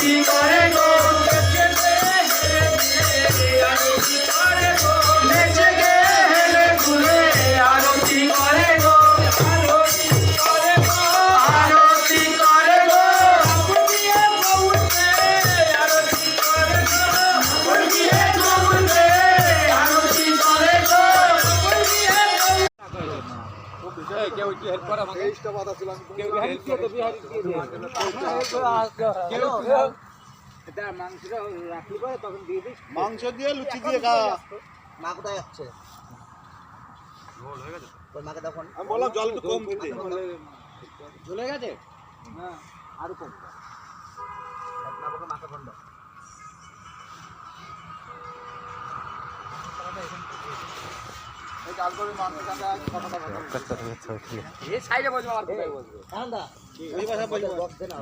আরতি করে গো আরতি করে গো নেচে গে হেলে ঘুরে আরতি করে গো আরতি করে গো আরতি করে গো বুঝিয়ে বউতে আরতি করে গো বুঝিয়ে বউতে আরতি করে গো বুঝিয়ে কেউ কি হেল্প করে আমাকে এইটা কথা ছিল আমি কেউ হেল্প করে বিহারি দিয়ে কেউ এটা মাংস রাখি পরে তখন দিয়ে দিস মাংস দিয়ে লুচি দিয়ে খা মা কোথায় যাচ্ছে ঝোল হয়ে গেছে তোর মাকে তখন আমি বললাম জল একটু কম দিতে ঝোল হয়ে গেছে না আরো কম না বাবা মাকে বন্ধ এই কাল করে মাংস কাটা কথা বলতে এই সাইডে বসে আর কোথায় বসবে ঠান্ডা এই ভাষা বলবো বক্স দে না